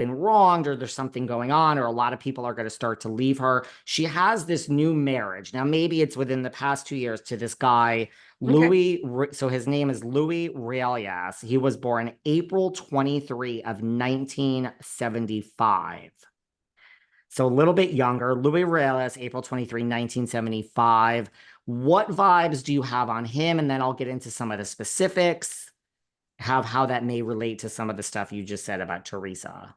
been wronged or there's something going on or a lot of people are going to start to leave her. She has this new marriage. Now, maybe it's within the past 2 years to this guy, Okay. Louie. So his name is Louie Realias. He was born April 23 of 1975. So a little bit younger. Louis Reales, April 23, 1975. What vibes do you have on him? And then I'll get into some of the specifics, how that may relate to some of the stuff you just said about Teresa.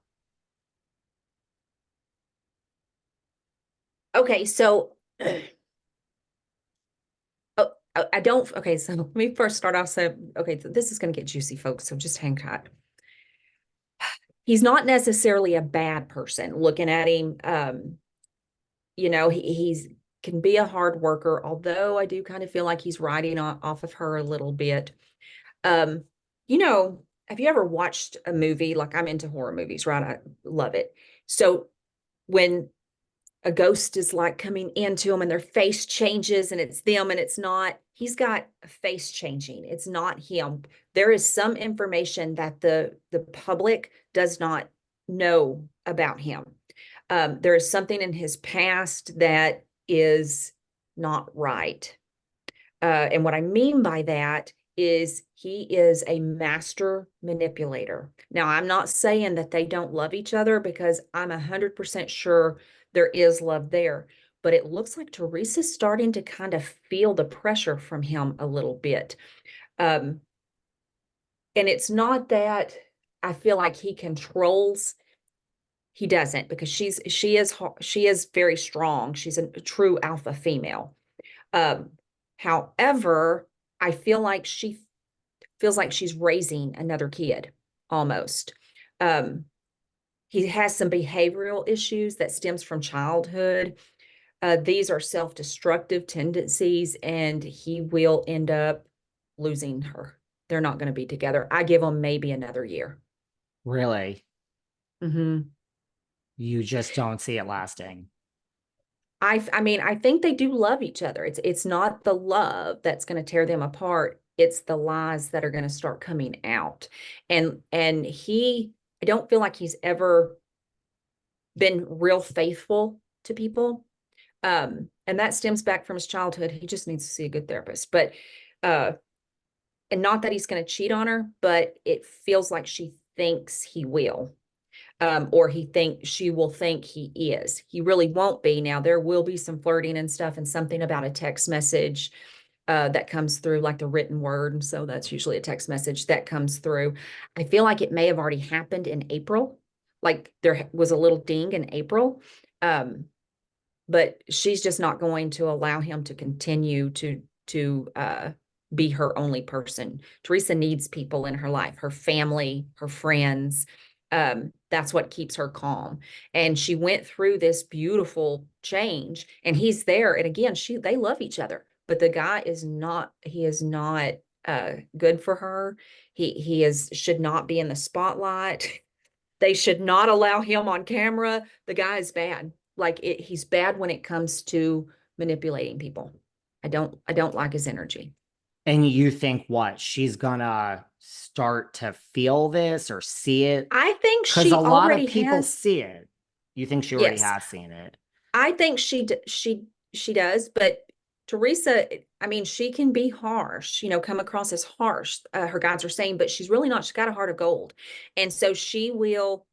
Okay, so oh, I don't. Okay, so let me first start off. So, okay, so this is going to get juicy, folks. So just hang tight. He's not necessarily a bad person. Looking at him, he's can be a hard worker. Although I do kind of feel like he's riding off of her a little bit. Um, have you ever watched a movie? Like I'm into horror movies, right? I love it. So when a ghost is like coming into them and their face changes and it's them and it's not, he's got a face changing. It's not him. There is some information that the public does not know about him. There is something in his past that is not right. And what I mean by that is he is a master manipulator. Now, I'm not saying that they don't love each other because I'm 100% sure there is love there. But it looks like Teresa's starting to kind of feel the pressure from him a little bit. And it's not that I feel like he controls. He doesn't, because she is very strong. She's a true alpha female. However, I feel like she feels like she's raising another kid almost. He has some behavioral issues that stems from childhood. These are self-destructive tendencies, and he will end up losing her. They're not going to be together. I give them maybe another year. Really? Mm-hmm. You just don't see it lasting. I mean, I think they do love each other. It's not the love that's going to tear them apart. It's the lies that are going to start coming out. And I don't feel like he's ever been real faithful to people. And that stems back from his childhood. He just needs to see a good therapist. But and not that he's going to cheat on her, but it feels like she thinks he will. Or she will think he is. He really won't be. Now, there will be some flirting and stuff and something about a text message that comes through, like the written word. And so that's usually a text message that comes through. I feel like it may have already happened in April. Like there was a little ding in April. But she's just not going to allow him to continue to be her only person. Teresa needs people in her life, her family, her friends. That's what keeps her calm. And she went through this beautiful change, and he's there. And again, they love each other, but the guy is not, he is not good for her. He should not be in the spotlight. They should not allow him on camera. The guy is bad. He's bad when it comes to manipulating people. I don't like his energy. And you think what? She's gonna start to feel this or see it? I think Because a she lot of already people has. see it. You think she already Yes, has seen it? I think she does, but Teresa, I mean, she can be harsh, come across as harsh. Her guides are saying, but she's really not. She's got a heart of gold, and so she will,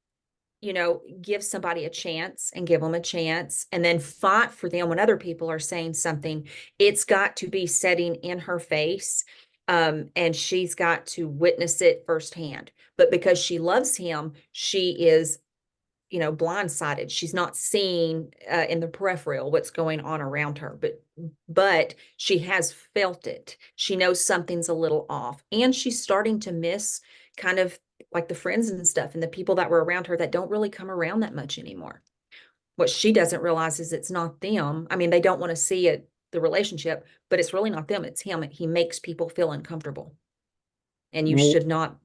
give somebody a chance and give them a chance, and then fight for them when other people are saying something. It's got to be setting in her face, and she's got to witness it firsthand. But because she loves him, she is blindsided. She's not seeing in the peripheral what's going on around her, but she has felt it. She knows something's a little off, and she's starting to miss kind of like the friends and stuff and the people that were around her that don't really come around that much anymore. What she doesn't realize is it's not them. I mean, they don't want to see it, the relationship, but it's really not them. It's him. He makes people feel uncomfortable, and you Well, should not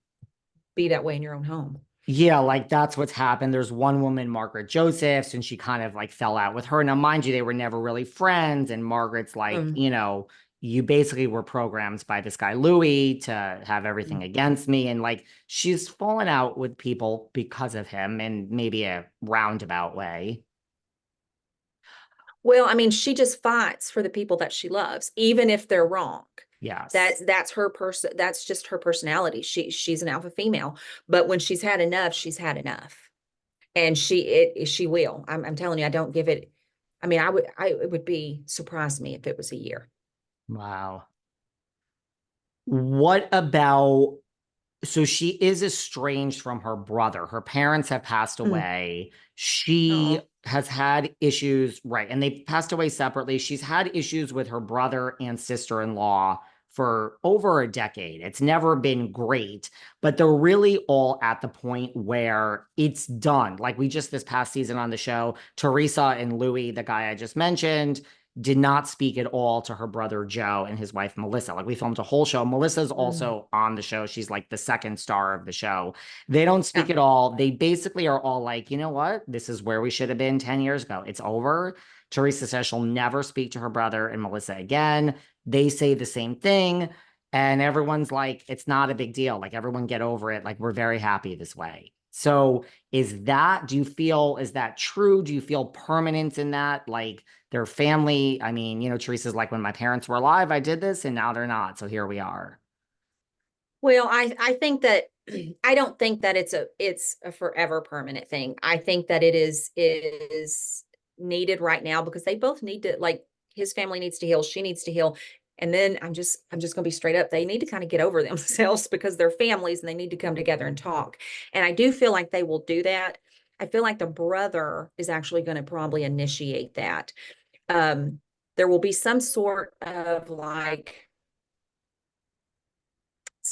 be that way in your own home. yeah, like that's what's happened. There's one woman, Margaret Josephs, and she kind of like fell out with her. Now, mind you, they were never really friends. And Margaret's like, Mm. you basically were programmed by this guy Louie to have everything against me. And like she's fallen out with people because of him in maybe a roundabout way. Well, I mean, she just fights for the people that she loves, even if they're wrong. Yes. That's her person. That's just her personality. She's an alpha female, but when she's had enough, she's had enough, and she will. I'm telling you, I don't give it. I mean, it would be surprise me if it was a year. Wow. What about, so she is estranged from her brother. Her parents have passed Mm. away. She Oh, has had issues, right? And they passed away separately. She's had issues with her brother and sister-in-law for over a decade. It's never been great, but they're really all at the point where it's done. Like we just this past season on the show, Teresa and Louie, the guy I just mentioned, did not speak at all to her brother Joe and his wife Melissa. Like we filmed a whole show. Melissa's mm. also on the show. She's like the second star of the show. They don't speak Yeah. at all. They basically are all like, you know what? This is where we should have been 10 years ago. It's over. Teresa says she'll never speak to her brother and Melissa again. They say the same thing. And everyone's like, it's not a big deal. Like everyone get over it. Like we're very happy this way. So do you feel, is that true? Do you feel permanence in that? Like their family, I mean, Teresa's like, when my parents were alive, I did this and now they're not. So here we are. Well, I think that I don't think that it's a forever permanent thing. I think that it is needed right now because they both need to, like, his family needs to heal, she needs to heal. And then I'm just gonna be straight up. They need to kind of get over themselves because they're families and they need to come together and talk. And I do feel like they will do that. I feel like the brother is actually going to probably initiate that. Um, there will be some sort of like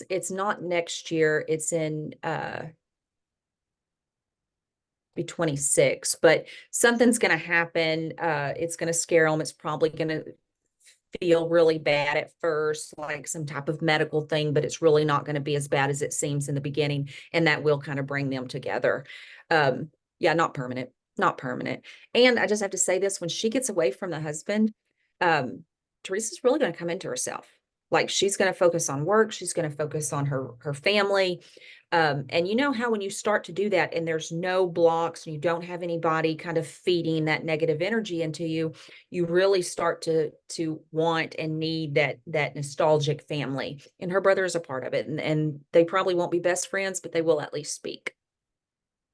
it's not next year, it's in be 26, but something's going to happen. It's going to scare them. It's probably going to feel really bad at first, like some type of medical thing, but it's really not going to be as bad as it seems in the beginning. And that will kind of bring them together. Yeah, not permanent, not permanent. And I just have to say this, when she gets away from the husband, um, Teresa's really going to come into herself. Like she's going to focus on work. She's going to focus on her family. And you know how when you start to do that and there's no blocks and you don't have anybody kind of feeding that negative energy into you, you really start to want and need that nostalgic family. And her brother is a part of it. And they probably won't be best friends, but they will at least speak.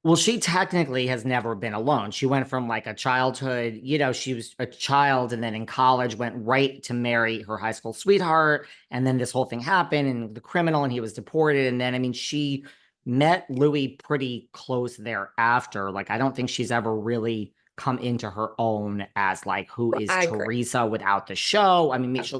Well, she technically has never been alone. She went from like a childhood, she was a child and then in college went right to marry her high school sweetheart. And then this whole thing happened and the criminal and he was deported. And then, I mean, she met Louis pretty close thereafter. Like, I don't think she's ever really come into her own as like, who is I agree. Teresa without the show? I mean, she'll